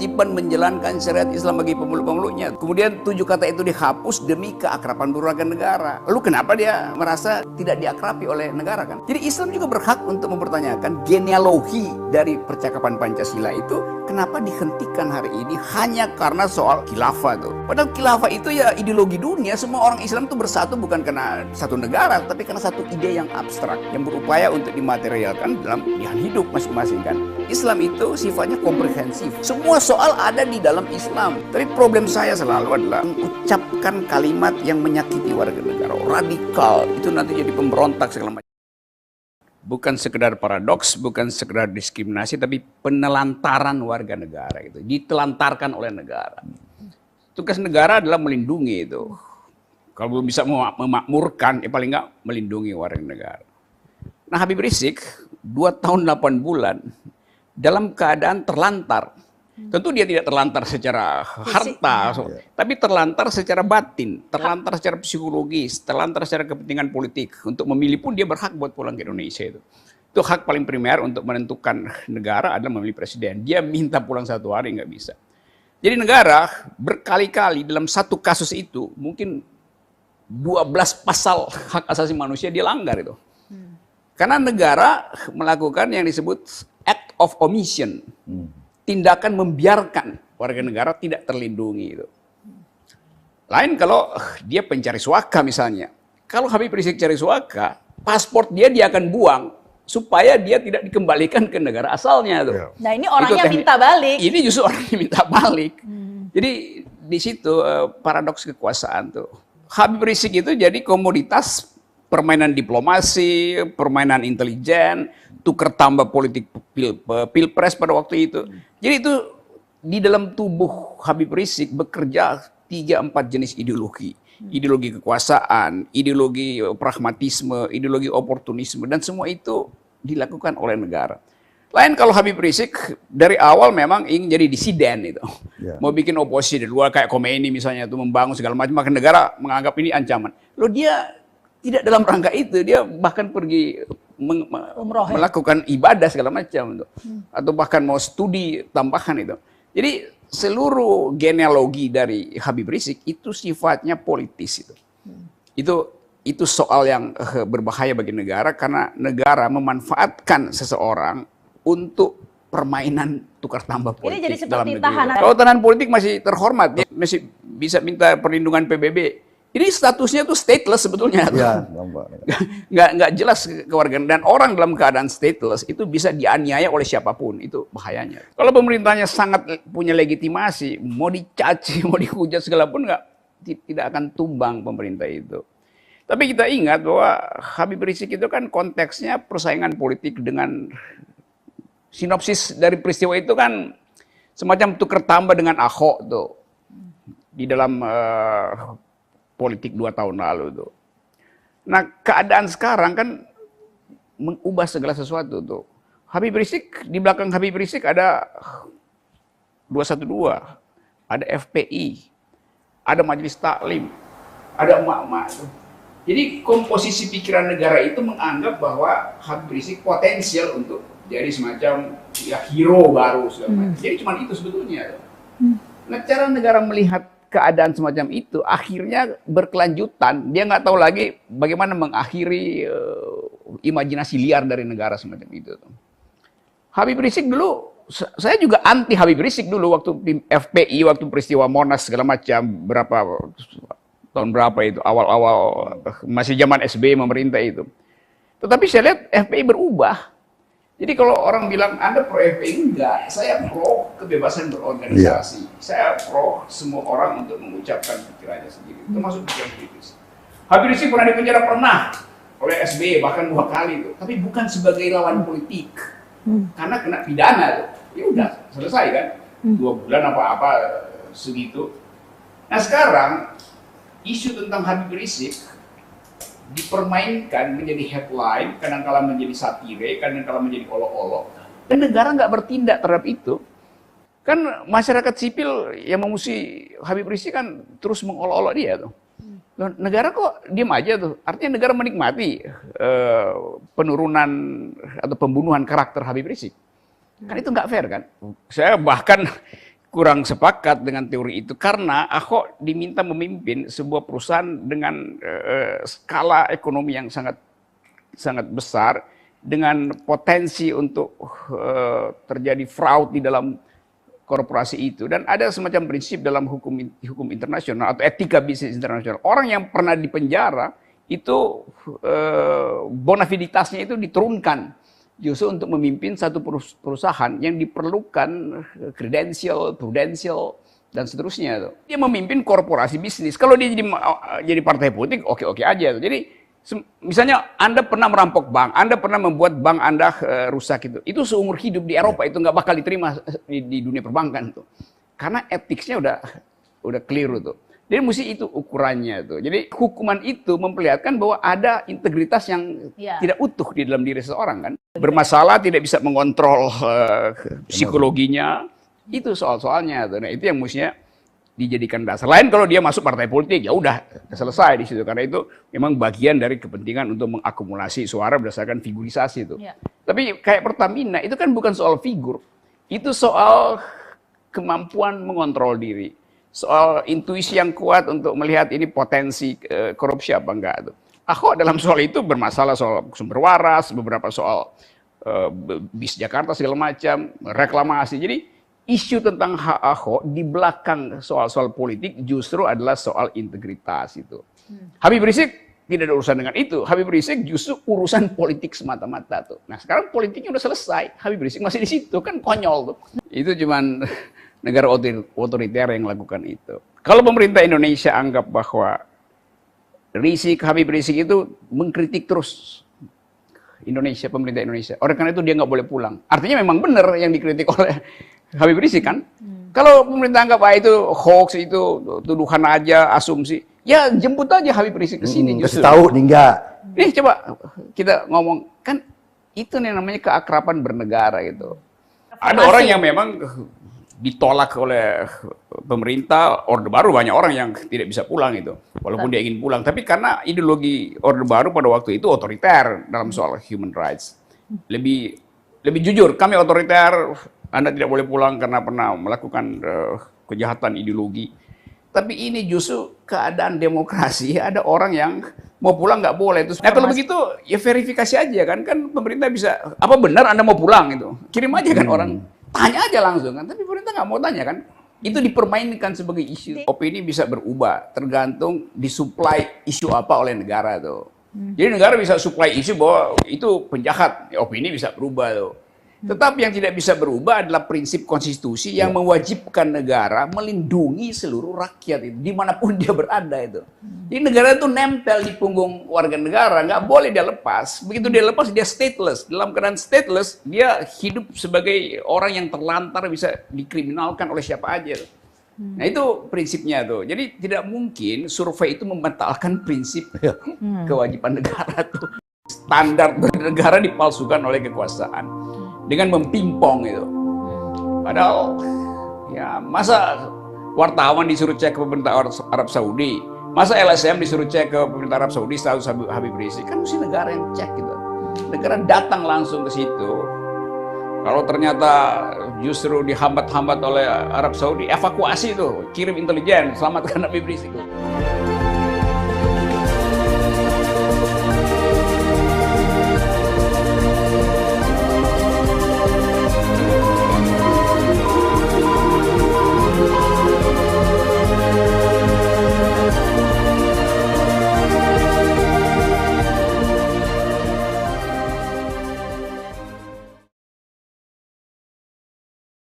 kewajiban menjalankan syariat Islam bagi pemeluk-pemeluknya. Kemudian 7 kata itu dihapus demi keakraban berwarga negara. Lalu kenapa dia merasa tidak diakrabi oleh negara kan? Jadi Islam juga berhak untuk mempertanyakan genealogi dari percakapan Pancasila itu kenapa dihentikan hari ini hanya karena soal khilafah tuh. Padahal khilafah itu ya ideologi dunia. Semua orang Islam tuh bersatu bukan karena satu negara, tapi karena satu ide yang abstrak yang berupaya untuk dimaterialkan dalam pilihan hidup masing-masing kan. Islam itu sifatnya komprehensif. Semua soal ada di dalam Islam. Tapi problem saya selalu adalah mengucapkan kalimat yang menyakiti warga negara, radikal, itu nanti jadi pemberontak segala macam. Bukan sekedar paradoks, bukan sekedar diskriminasi, tapi penelantaran warga negara itu, ditelantarkan oleh negara. Tugas negara adalah melindungi itu. Kalau belum bisa memakmurkan, ya paling nggak melindungi warga negara. Nah, Habib Rizik 2 tahun 8 bulan dalam keadaan terlantar. Tentu dia tidak terlantar secara harta, tapi terlantar secara batin, terlantar secara psikologis, terlantar secara kepentingan politik. Untuk memilih pun dia berhak buat pulang ke Indonesia itu. Itu hak paling primer untuk menentukan negara adalah memilih presiden. Dia minta pulang 1 hari nggak bisa. Jadi negara berkali-kali dalam satu kasus itu mungkin 12 pasal hak asasi manusia dilanggar itu. Karena negara melakukan yang disebut act of omission. Tindakan membiarkan warga negara tidak terlindungi itu. Lain kalau dia pencari suaka misalnya. Kalau Habib Rizik cari suaka, paspor dia akan buang supaya dia tidak dikembalikan ke negara asalnya tuh. Nah, ini orangnya minta balik. Ini justru orang yang minta balik. Jadi di situ paradoks kekuasaan tuh. Habib Rizik itu jadi komoditas permainan diplomasi, permainan intelijen, tukar tambah politik pilpres pada waktu itu. Jadi itu di dalam tubuh Habib Rizik bekerja 3-4 jenis ideologi. Ideologi kekuasaan, ideologi pragmatisme, ideologi oportunisme, dan semua itu dilakukan oleh negara. Lain kalau Habib Rizik dari awal memang ingin jadi disiden itu. Mau bikin oposisi di luar kayak Khomeini misalnya itu membangun segala macam, maka negara menganggap ini ancaman. Loh dia tidak dalam rangka itu, dia bahkan pergi melakukan ibadah segala macam itu. Atau bahkan mau studi tambahan itu. Jadi seluruh genealogi dari Habib Rizik itu sifatnya politis itu. Itu soal yang berbahaya bagi negara karena negara memanfaatkan seseorang untuk permainan tukar tambah politik. Ini jadi dalam seperti negeri. tahanan. Kalau tahanan politik masih terhormat, dia masih bisa minta perlindungan PBB. Ini statusnya tuh stateless sebetulnya. Ya, nggak jelas kewarganegaraan. Dan orang dalam keadaan stateless itu bisa dianiaya oleh siapapun. Itu bahayanya. Kalau pemerintahnya sangat punya legitimasi, mau dicaci, mau dihujat segala pun tidak akan tumbang pemerintah itu. Tapi kita ingat bahwa Habib Rizik itu kan konteksnya persaingan politik dengan sinopsis dari peristiwa itu kan semacam tukar tambah dengan Ahok tuh di dalam politik 2 tahun lalu tuh. Nah keadaan sekarang kan mengubah segala sesuatu tuh. Habib Rizik, di belakang Habib Rizik ada 212, ada FPI, ada Majelis Taklim, ada emak-emak tuh. Jadi komposisi pikiran negara itu menganggap bahwa Habib Rizik potensial untuk jadi semacam ya hero baru segala macam. Jadi cuma itu sebetulnya. Nah cara negara melihat keadaan semacam itu akhirnya berkelanjutan. Dia nggak tahu lagi bagaimana mengakhiri imajinasi liar dari negara semacam itu. Habib Rizik dulu, saya juga anti Habib Rizik dulu waktu FPI, waktu peristiwa Monas segala macam, tahun berapa itu, awal-awal masih zaman SBY memerintah itu. Tetapi saya lihat FPI berubah. Jadi kalau orang bilang Anda pro FPI, enggak. Saya pro kebebasan berorganisasi. Saya pro semua orang untuk mengucapkan pikirannya sendiri. Termasuk pikiran kritis. Habib Rizik pernah dipenjara oleh SBY bahkan 2 kali itu. Tapi bukan sebagai lawan politik. Karena kena pidana tuh. Ya udah selesai kan. 2 bulan apa-apa segitu. Nah sekarang isu tentang Habib Rizik dipermainkan menjadi headline, kadang-kala menjadi satire, kadang-kala menjadi olok-olok. Dan negara nggak bertindak terhadap itu. Kan masyarakat sipil yang memusuhi Habib Rizik kan terus mengolok-olok dia tuh. Negara kok diam aja tuh. Artinya negara menikmati penurunan atau pembunuhan karakter Habib Rizik. Kan itu nggak fair kan. Saya bahkan kurang sepakat dengan teori itu karena Ahok diminta memimpin sebuah perusahaan dengan skala ekonomi yang sangat sangat besar, dengan potensi untuk terjadi fraud di dalam korporasi itu, dan ada semacam prinsip dalam hukum internasional atau etika bisnis internasional, orang yang pernah dipenjara itu bonafiditasnya itu diturunkan justru untuk memimpin satu perusahaan yang diperlukan kredensial, prudensial, dan seterusnya. Dia memimpin korporasi bisnis. Kalau dia jadi partai politik, oke-oke aja. Jadi misalnya Anda pernah merampok bank, Anda pernah membuat bank Anda rusak itu seumur hidup di Eropa itu nggak bakal diterima di dunia perbankan tuh, karena etiknya udah keliru tuh. Jadi mesti itu ukurannya tuh. Jadi hukuman itu memperlihatkan bahwa ada integritas yang tidak utuh di dalam diri seseorang kan. Bermasalah, tidak bisa mengontrol psikologinya. Itu soal-soalnya tuh. Nah, itu yang mestinya dijadikan dasar. Lain kalau dia masuk partai politik, ya udah selesai di situ, karena itu memang bagian dari kepentingan untuk mengakumulasi suara berdasarkan figurisasi itu. Tapi kayak Pertamina itu kan bukan soal figur. Itu soal kemampuan mengontrol diri. Soal intuisi yang kuat untuk melihat ini potensi korupsi apa enggak tuh. Ahok dalam soal itu bermasalah, soal sumber waras, beberapa soal bis Jakarta segala macam, reklamasi. Jadi isu tentang hak Ahok di belakang soal-soal politik justru adalah soal integritas itu. Habib Rizik tidak ada urusan dengan itu. Habib Rizik justru urusan politik semata-mata tuh. Nah sekarang politiknya udah selesai, Habib Rizik masih di situ, kan konyol tuh. Itu cuman negara otoriter yang melakukan itu. Kalau pemerintah Indonesia anggap bahwa Habib Rizik itu mengkritik terus Indonesia, pemerintah Indonesia, oleh karena itu dia nggak boleh pulang. Artinya memang benar yang dikritik oleh Habib Rizik kan. Kalau pemerintah anggap itu hoax, itu tuduhan aja, asumsi, ya jemput aja Habib Rizik ke sini. Kasih tahu nih enggak. Nih coba kita ngomong, kan itu nih namanya keakraban bernegara gitu. Ada orang yang memang ditolak oleh pemerintah, Orde Baru banyak orang yang tidak bisa pulang itu, walaupun dia ingin pulang. Tapi karena ideologi Orde Baru pada waktu itu otoriter dalam soal human rights, lebih jujur. Kami otoriter, Anda tidak boleh pulang karena pernah melakukan kejahatan ideologi. Tapi ini justru keadaan demokrasi, ada orang yang mau pulang nggak boleh. Nah kalau begitu ya verifikasi aja kan pemerintah bisa, apa benar Anda mau pulang itu, kirim aja kan orang. Tanya aja langsung kan, tapi pemerintah nggak mau tanya kan. Itu dipermainkan sebagai isu. Opini bisa berubah, tergantung disuplai isu apa oleh negara tuh. Jadi negara bisa suplai isu bahwa itu penjahat, opini bisa berubah tuh. Tetapi yang tidak bisa berubah adalah prinsip konstitusi yang mewajibkan negara melindungi seluruh rakyat itu, dimanapun dia berada itu. Jadi negara itu nempel di punggung warga negara, nggak boleh dia lepas. Begitu dia lepas, dia stateless. Dalam keadaan stateless, dia hidup sebagai orang yang terlantar, bisa dikriminalkan oleh siapa aja. Nah itu prinsipnya tuh. Jadi tidak mungkin survei itu membatalkan prinsip kewajiban negara tuh. Standar negara dipalsukan oleh kekuasaan dengan mempimpong itu. Padahal ya masa wartawan disuruh cek ke pemerintah Arab Saudi, masa LSM disuruh cek ke pemerintah Arab Saudi status Habib Rizik, kan mesti negara yang cek gitu. Negara datang langsung ke situ. Kalau ternyata justru dihambat-hambat oleh Arab Saudi, evakuasi itu, kirim intelijen, selamatkan Habib Rizik.